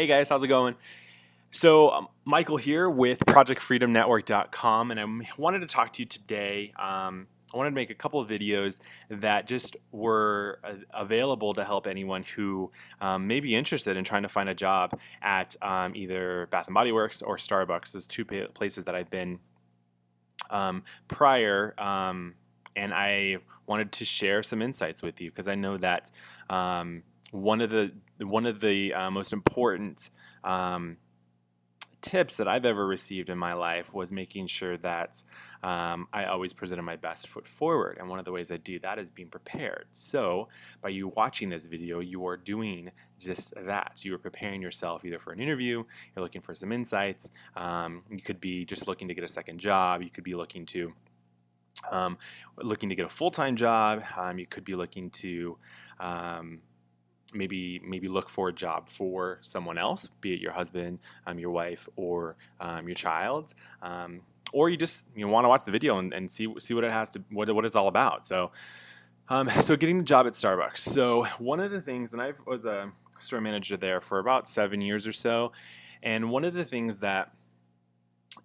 Hey guys, how's it going? Michael here with ProjectFreedomNetwork.com, and I wanted to talk to you today. I wanted to make a couple of videos that just were available to help anyone who may be interested in trying to find a job at either Bath and Body Works or Starbucks. Those two places that I've been prior, and I wanted to share some insights with you because I know that one of the most important tips that I've ever received in my life was making sure that I always presented my best foot forward. And one of the ways I do that is being prepared. So by you watching this video, you are doing just that. So you are preparing yourself either for an interview, you're looking for some insights, you could be just looking to get a second job, you could be looking to get a full-time job, you could be looking to maybe look for a job for someone else, be it your husband, your wife, or your child, or you just want to watch the video and see what it has to what it's all about. So getting a job at Starbucks. So one of the things, and I was a store manager there for about 7 years or so, and one of the things that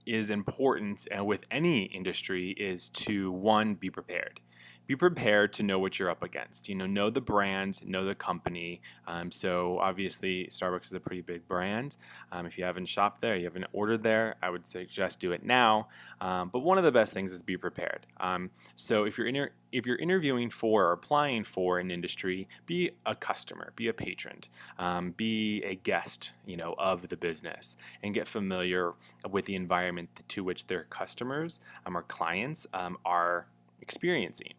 is important with any industry is to, one, be prepared. Be prepared to know what you're up against. Know the brand, know the company. So obviously, Starbucks is a pretty big brand. If you haven't shopped there, you haven't ordered there, I would suggest do it now. But one of the best things is be prepared. So if you're interviewing for or applying for an industry, be a customer, be a patron, be a guest, of the business, and get familiar with the environment to which their customers or clients are experiencing.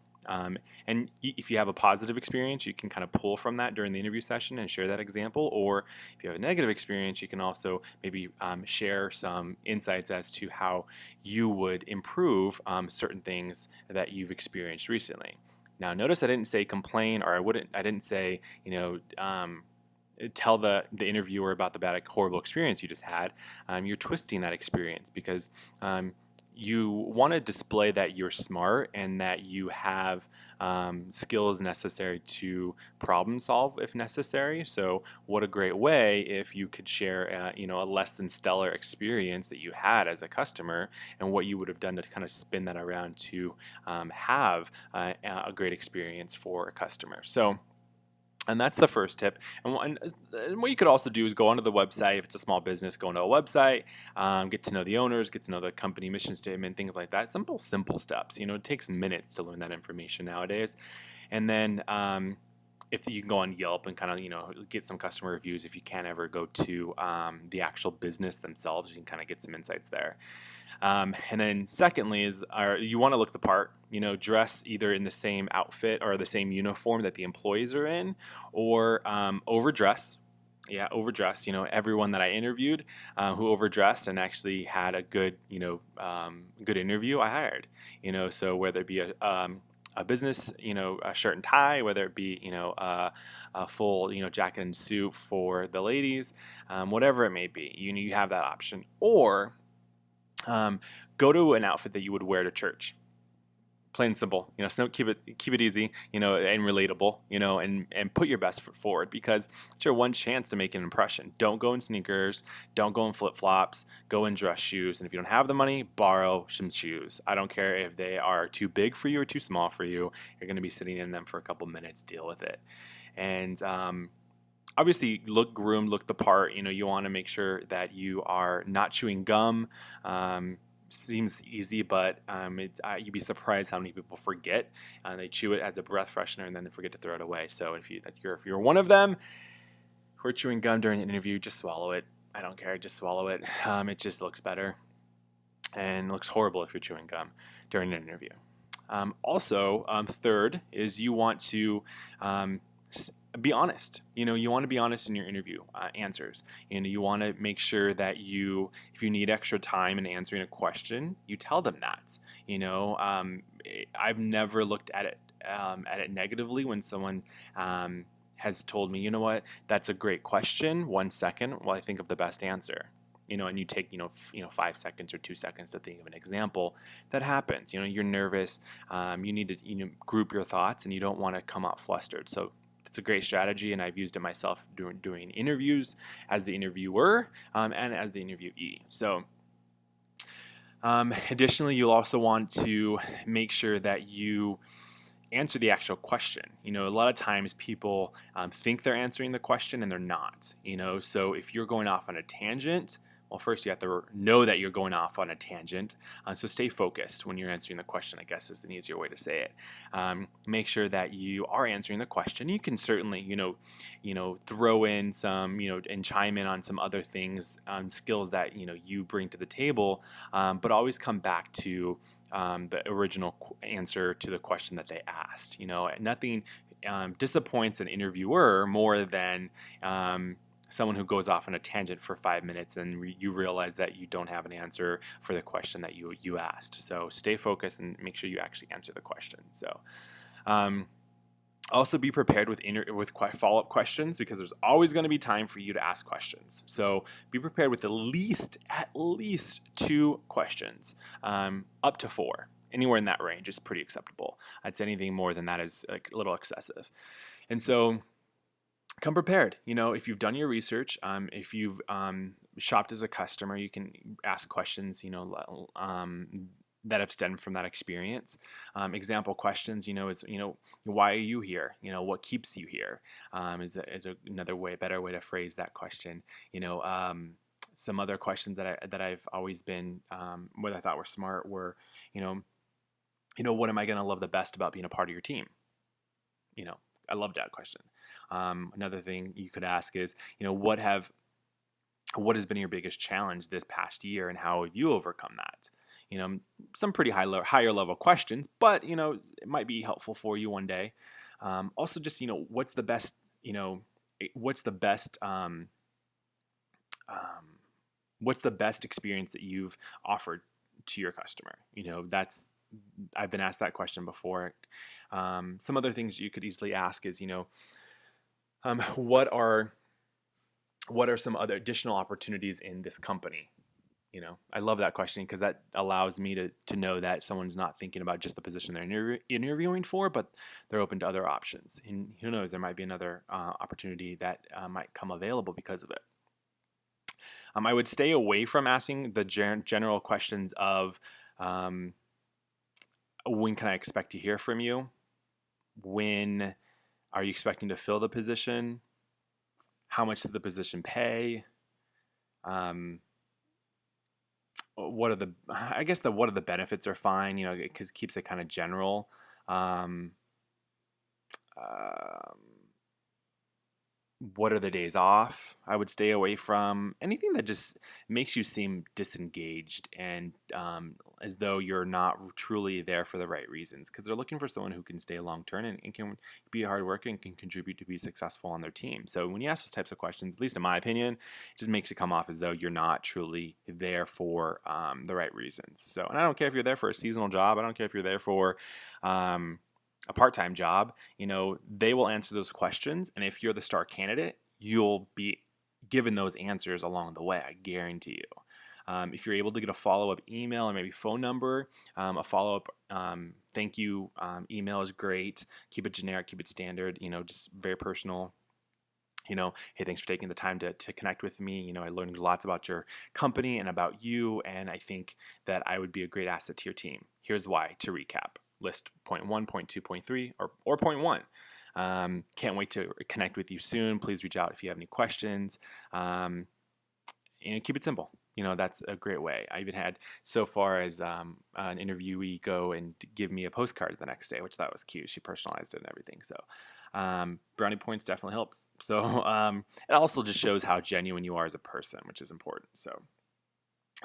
And if you have a positive experience, you can kind of pull from that during the interview session and share that example. Or if you have a negative experience, you can also maybe share some insights as to how you would improve certain things that you've experienced recently. Now, notice I didn't say complain, or I didn't say, tell the interviewer about the horrible experience you just had. You're twisting that experience because you want to display that you're smart and that you have skills necessary to problem solve if necessary. So what a great way if you could share a less than stellar experience that you had as a customer and what you would have done to kind of spin that around to have a great experience for a customer. And that's the first tip. And what you could also do is go onto the website. If it's a small business, go onto a website, get to know the owners, get to know the company mission statement, things like that. Simple steps. It takes minutes to learn that information nowadays. And then if you can go on Yelp and kind of get some customer reviews, if you can't ever go to the actual business themselves, you can kind of get some insights there. And then secondly is you want to look the part. Dress either in the same outfit or the same uniform that the employees are in, or overdress. Yeah, overdress. Everyone that I interviewed who overdressed and actually had a good good interview, I hired. So whether it be a business, a shirt and tie, whether it be, a full, jacket and suit for the ladies, whatever it may be, you have that option. Or go to an outfit that you would wear to church. Plain and simple, so keep it easy, and relatable, and put your best foot forward because it's your one chance to make an impression. Don't go in sneakers, don't go in flip-flops, go in dress shoes, and if you don't have the money, borrow some shoes. I don't care if they are too big for you or too small for you. You're going to be sitting in them for a couple minutes. Deal with it. And obviously, look groomed, look the part. You want to make sure that you are not chewing gum. Seems easy, but you'd be surprised how many people forget. They chew it as a breath freshener and then they forget to throw it away. So if you're one of them who are chewing gum during an interview, just swallow it. I don't care, just swallow it. It just looks better, and looks horrible if you're chewing gum during an interview. Also, third is you want to be honest. You want to be honest in your interview answers. You want to make sure that if you need extra time in answering a question, you tell them that. I've never looked at it negatively when someone has told me, that's a great question. 1 second while I think of the best answer. And you take 5 seconds or 2 seconds to think of an example. That happens. You're nervous. You need to group your thoughts, and you don't want to come out flustered. So It's a great strategy, and I've used it myself doing interviews as the interviewer and as the interviewee. So additionally, you'll also want to make sure that you answer the actual question. A lot of times people think they're answering the question and they're not. So if you're going off on a tangent, well, first you have to know that you're going off on a tangent. So stay focused when you're answering the question, I guess is an easier way to say it. Make sure that you are answering the question. You can certainly, throw in some, and chime in on some other things, skills that, you bring to the table, but always come back to the original answer to the question that they asked. Nothing disappoints an interviewer more than someone who goes off on a tangent for 5 minutes and you realize that you don't have an answer for the question that you asked. So stay focused and make sure you actually answer the question. So also be prepared with follow-up questions, because there's always going to be time for you to ask questions. So be prepared with at least 2 questions, up to 4. Anywhere in that range is pretty acceptable. I'd say anything more than that is a little excessive. And so come prepared. If you've done your research, if you've shopped as a customer, you can ask questions, that have stemmed from that experience. Example questions, is, why are you here? What keeps you here? Is another better way to phrase that question. Some other questions that I've always been, what I thought were smart were, what am I going to love the best about being a part of your team? I love that question. Another thing you could ask is, what has been your biggest challenge this past year, and how have you overcome that? Some pretty higher level questions, but it might be helpful for you one day. Also, just what's the best experience that you've offered to your customer? I've been asked that question before. Some other things you could easily ask is, what are some other additional opportunities in this company? I love that question, because that allows me to know that someone's not thinking about just the position they're interviewing for, but they're open to other options. And who knows, there might be another opportunity that might come available because of it. I would stay away from asking the general questions of when can I expect to hear from you? When are you expecting to fill the position? How much does the position pay? What are the benefits are fine, because it keeps it kind of general. What are the days off? I would stay away from anything that just makes you seem disengaged and as though you're not truly there for the right reasons, because they're looking for someone who can stay long term and can be a hard worker and can contribute to be successful on their team. So when you ask those types of questions, at least in my opinion, it just makes it come off as though you're not truly there for the right reasons. So, and I don't care if you're there for a seasonal job. I don't care if you're there for a part-time job. They will answer those questions, and if you're the star candidate, you'll be given those answers along the way, I guarantee you. If you're able to get a follow-up email or maybe phone number, a follow-up thank you email is great. Keep it generic, keep it standard, just very personal. Hey, thanks for taking the time to connect with me. I learned lots about your company and about you, and I think that I would be a great asset to your team. Here's why, to recap. List point 1, point 2, point 3, or point 1. Can't wait to connect with you soon. Please reach out if you have any questions. Keep it simple. That's a great way. I even had so far as an interviewee go and give me a postcard the next day, which I thought was cute. She personalized it and everything. So brownie points definitely helps. So it also just shows how genuine you are as a person, which is important. So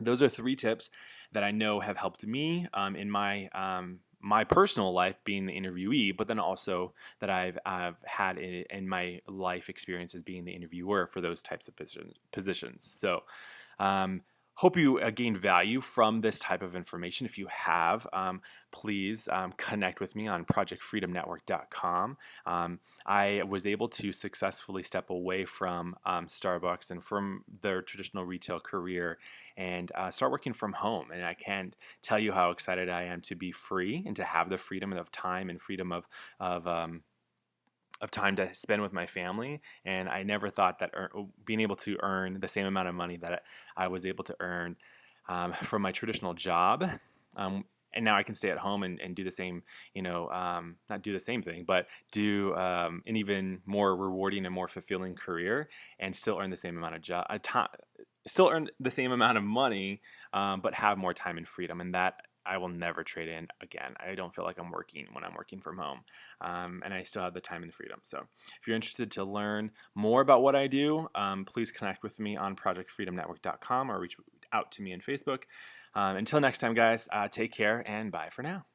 those are 3 tips that I know have helped me in my personal life being the interviewee, but then also that I've had in my life experiences being the interviewer for those types of positions. So hope you gain value from this type of information. If you have, please connect with me on projectfreedomnetwork.com. I was able to successfully step away from Starbucks and from their traditional retail career and start working from home. And I can't tell you how excited I am to be free and to have the freedom of time and freedom of of time to spend with my family, and I never thought that being able to earn the same amount of money that I was able to earn from my traditional job, and now I can stay at home and do the same, not do the same thing, but do an even more rewarding and more fulfilling career, and still earn the same amount of still earn the same amount of money, but have more time and freedom, and that I will never trade in again. I don't feel like I'm working when I'm working from home, and I still have the time and freedom. So if you're interested to learn more about what I do, please connect with me on projectfreedomnetwork.com or reach out to me on Facebook. Until next time, guys, take care and bye for now.